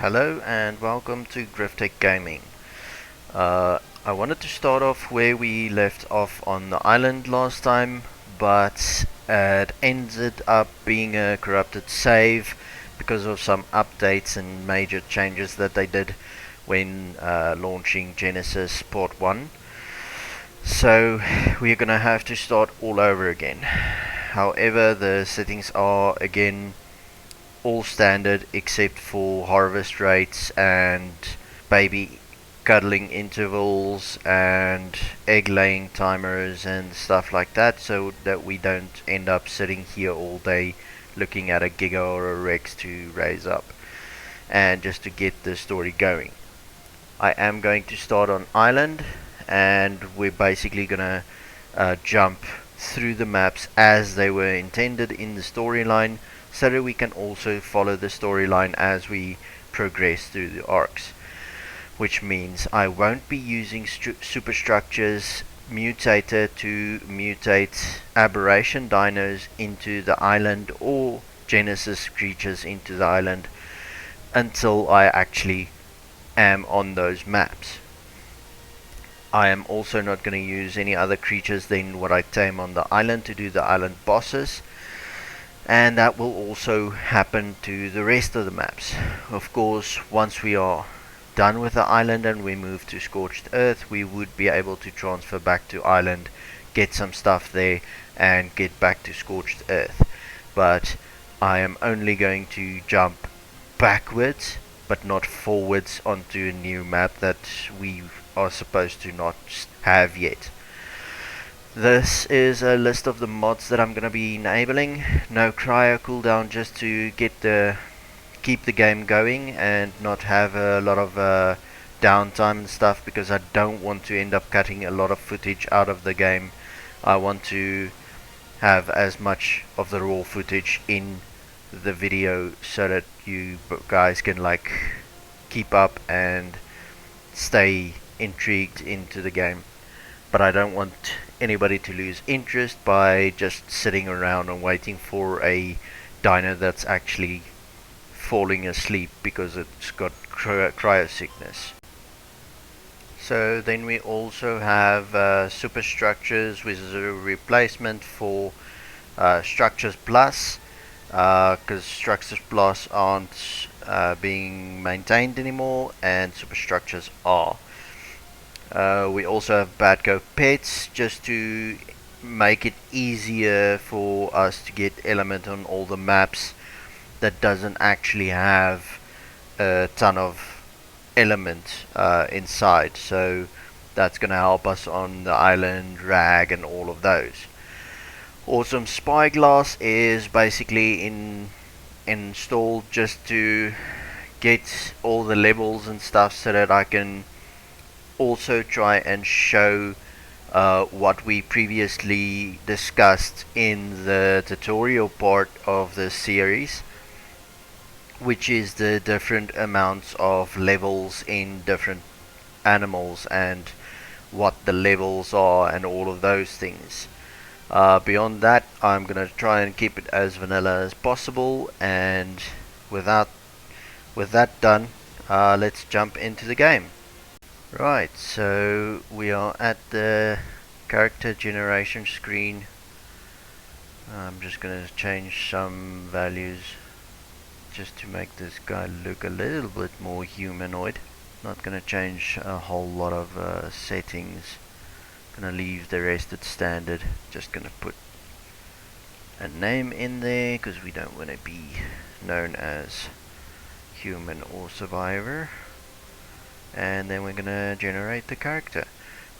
Hello and welcome to Griftech Gaming. I wanted to start off where we left off on the island last time, but it ended up being a corrupted save because of some updates and major changes that they did when launching Genesis Port 1. So we're gonna have to start all over again. However, the settings are again all standard except for harvest rates and baby cuddling intervals and egg laying timers and stuff like that, so that we don't end up sitting here all day looking at a Giga or a Rex to raise up and just to get the story going. I am going to start on island, and we're basically gonna jump through the maps as they were intended in the storyline, so that we can also follow the storyline as we progress through the arcs. Which means I won't be using superstructures mutator to mutate aberration dinos into the island or Genesis creatures into the island until I actually am on those maps. I am also not going to use any other creatures than what I tame on the island to do the island bosses, and that will also happen to the rest of the maps. Of course, once we are done with the island and we move to Scorched Earth, we would be able to transfer back to island, get some stuff there, and get back to Scorched Earth. But I am only going to jump backwards but not forwards onto a new map that we are supposed to not have yet. This is a list of the mods that I'm going to be enabling. No cryo cooldown, just to keep the game going and not have a lot of downtime and stuff, because I don't want to end up cutting a lot of footage out of the game. I want to have as much of the raw footage in the video so that you guys can keep up and stay intrigued into the game. But I don't want anybody to lose interest by just sitting around and waiting for a dino that's actually falling asleep because it's got cryo sickness. So then we also have superstructures, which is a replacement for structures plus, because structures plus aren't being maintained anymore and superstructures are. We also have Badco pets, just to make it easier for us to get element on all the maps that doesn't actually have a ton of element inside. So that's going to help us on the island, rag, and all of those. Awesome Spyglass is basically installed just to get all the levels and stuff, so that I can also try and show what we previously discussed in the tutorial part of the series, which is the different amounts of levels in different animals and what the levels are and all of those things. Beyond that, I'm going to try and keep it as vanilla as possible, and with that done, let's jump into the game. Right, so we are at the character generation screen. I'm just going to change some values just to make this guy look a little bit more humanoid. Not going to change a whole lot of settings. Going to leave the rest at standard. Just going to put a name in there because we don't want to be known as human or survivor. And then we're gonna generate the character.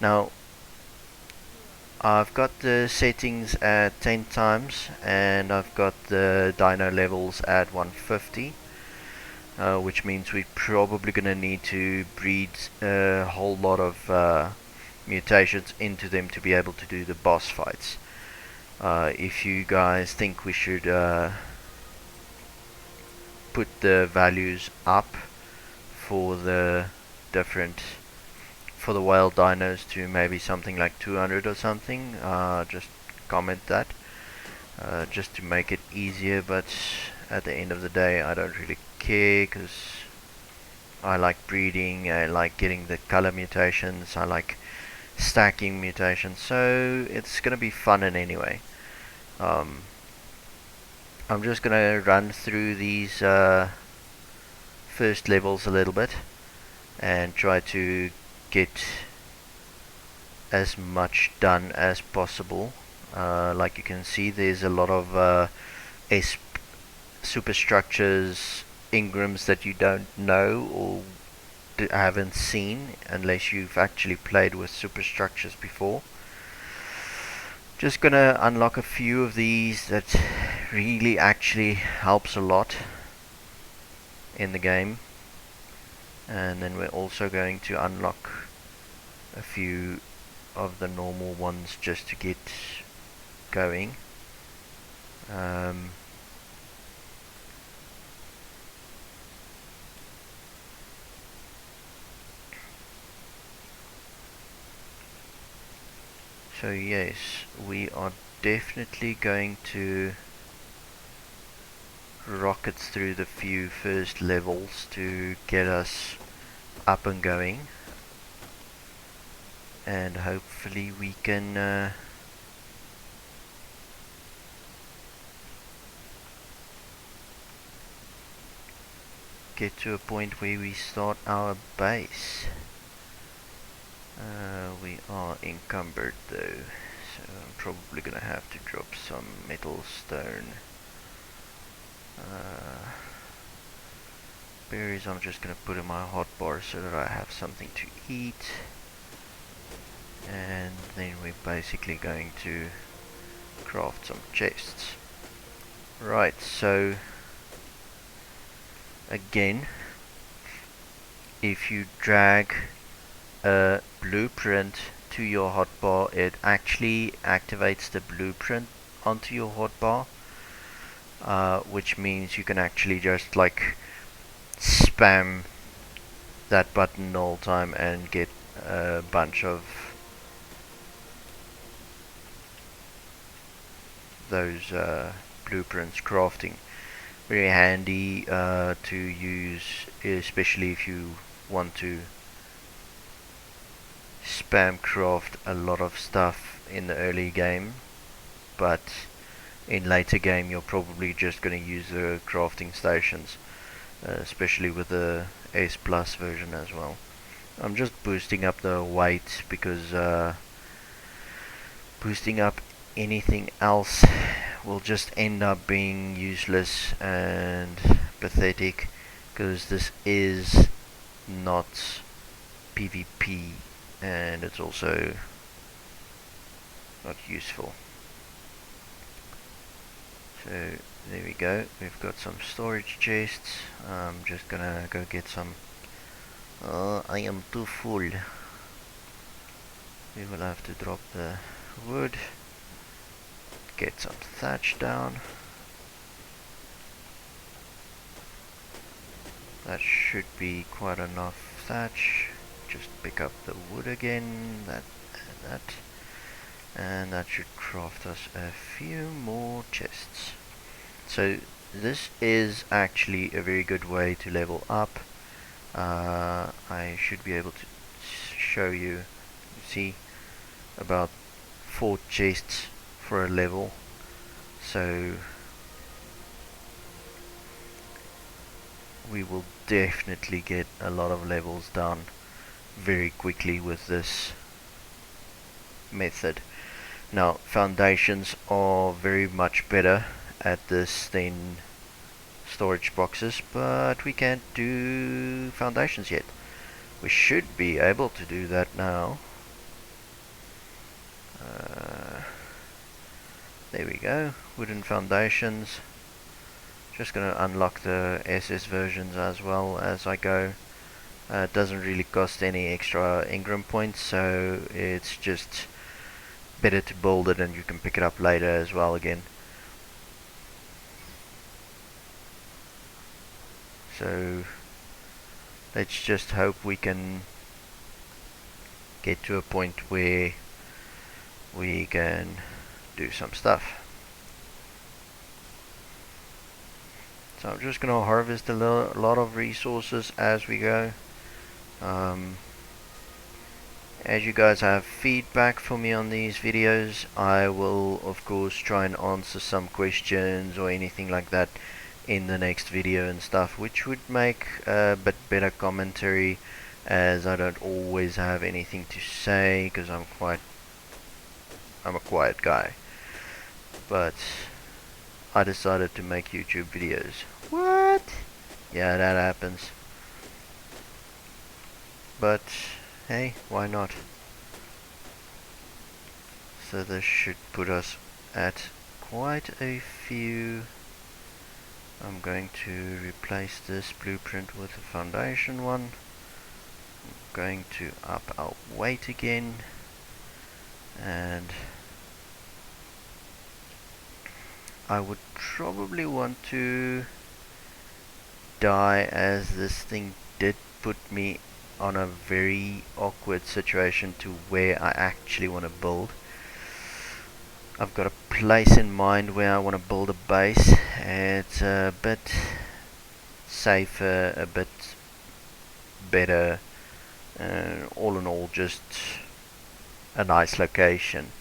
Now I've got the settings at 10 times, and I've got the dino levels at 150, which means we're probably gonna need to breed a whole lot of mutations into them to be able to do the boss fights. If you guys think we should put the values up for the whale dinos to maybe something like 200 or something, just comment that, just to make it easier. But at the end of the day, I don't really care, because I like breeding, I like getting the color mutations, I like stacking mutations, so it's gonna be fun in any way. Um, I'm just gonna run through these first levels a little bit and try to get as much done as possible. Like you can see, there's a lot of S superstructures, engrams that you don't know or haven't seen unless you've actually played with superstructures before. Just gonna unlock a few of these that really actually helps a lot in the game, and then we're also going to unlock a few of the normal ones just to get going. So yes, we are definitely going to rocket through the few first levels to get us up and going, and hopefully we can get to a point where we start our base. We are encumbered though, so I'm probably gonna have to drop some metal stone. Berries I'm just gonna put in my hotbar so that I have something to eat, and then we're basically going to craft some chests. Right, so again, if you drag a blueprint to your hotbar, it actually activates the blueprint onto your hotbar, which means you can actually just like spam that button all the time and get a bunch of those blueprints crafting. Very handy to use, especially if you want to spam craft a lot of stuff in the early game, but in later game you're probably just going to use the crafting stations, especially with the S Plus version as well. I'm just boosting up the weight because boosting up anything else will just end up being useless and pathetic, because this is not PvP and it's also not useful. So there we go, we've got some storage chests. I'm just gonna go get some. I am too full. We will have to drop the wood, get some thatch down. That should be quite enough thatch. Just pick up the wood again, and that should craft us a few more chests. So this is actually a very good way to level up. I should be able to show you, see, about 4 chests for a level. So we will definitely get a lot of levels done very quickly with this method. Now, foundations are very much better at this than storage boxes, but we can't do foundations yet. We should be able to do that now. There we go, wooden foundations. Just gonna unlock the SS versions as well as I go. It doesn't really cost any extra engram points, so it's just better to build it and you can pick it up later as well again. So let's just hope we can get to a point where we can do some stuff. So I'm just gonna harvest a lot of resources as we go. As you guys have feedback for me on these videos, I will of course try and answer some questions or anything like that in the next video and stuff, which would make a bit better commentary, as I don't always have anything to say because I'm a quiet guy. But I decided to make YouTube videos. What? Yeah, that happens. But hey, why not? So this should put us at quite a few. I'm going to replace this blueprint with a foundation one. I'm going to up our weight again, and I would probably want to die, as this thing did put me on a very awkward situation to where I actually want to build. I've got a place in mind where I want to build a base. It's a bit safer, a bit better, and all in all just a nice location.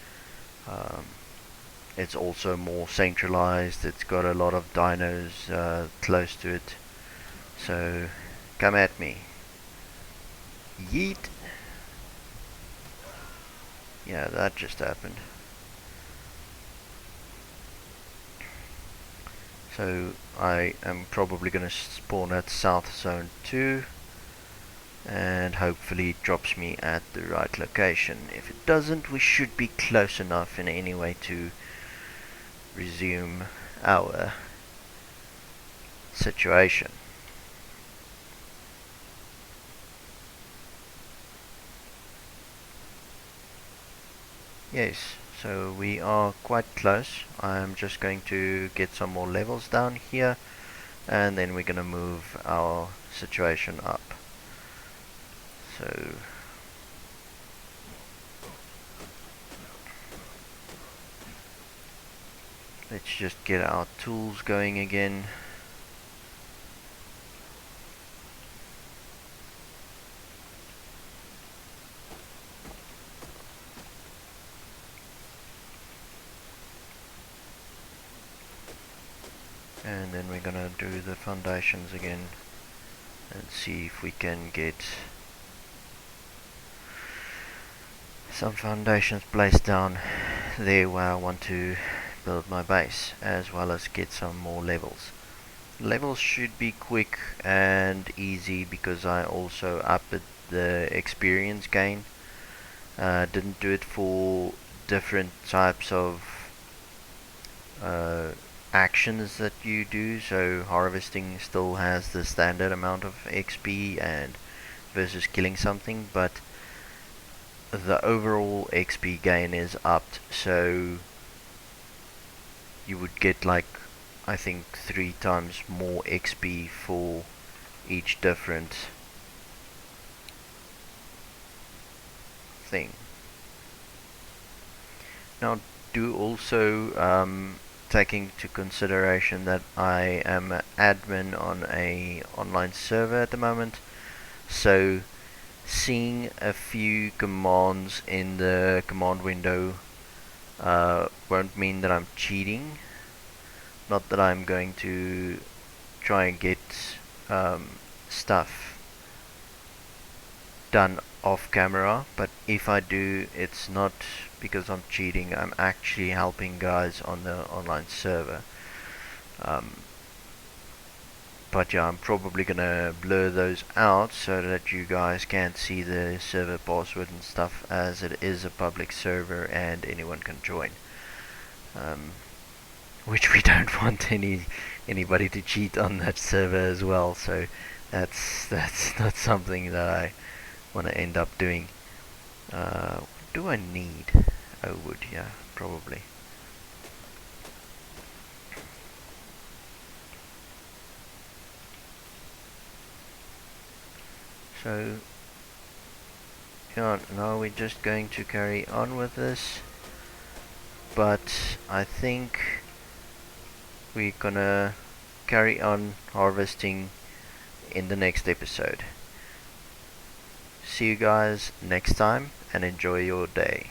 It's also more centralized. It's got a lot of dinos close to it. So come at me. Yeet. Yeah, that just happened. So I am probably going to spawn at South Zone 2, and hopefully it drops me at the right location. If it doesn't, we should be close enough in any way to resume our situation. Yes, so we are quite close. I'm just going to get some more levels down here, and then we're going to move our situation up. So let's just get our tools going again. And then we're gonna do the foundations again and see if we can get some foundations placed down there where I want to build my base, as well as get some more levels. Levels should be quick and easy because I also upped the experience gain. Didn't do it for different types of actions that you do. So harvesting still has the standard amount of XP and versus killing something, but the overall XP gain is upped, so you would get like, I think 3 times more XP for each different thing. Now do also take into consideration that I am an admin on a online server at the moment, so seeing a few commands in the command window won't mean that I'm cheating. Not that I'm going to try and get stuff done off camera, but if I do, it's not because I'm cheating. I'm actually helping guys on the online server. But yeah, I'm probably gonna blur those out so that you guys can't see the server password and stuff, as it is a public server and anyone can join. Which we don't want anybody to cheat on that server as well, so that's not something that I want to end up doing. What do I need? Oh, wood, yeah, probably. So yeah, now we're just going to carry on with this, but I think we're gonna carry on harvesting in the next episode. See you guys next time and enjoy your day.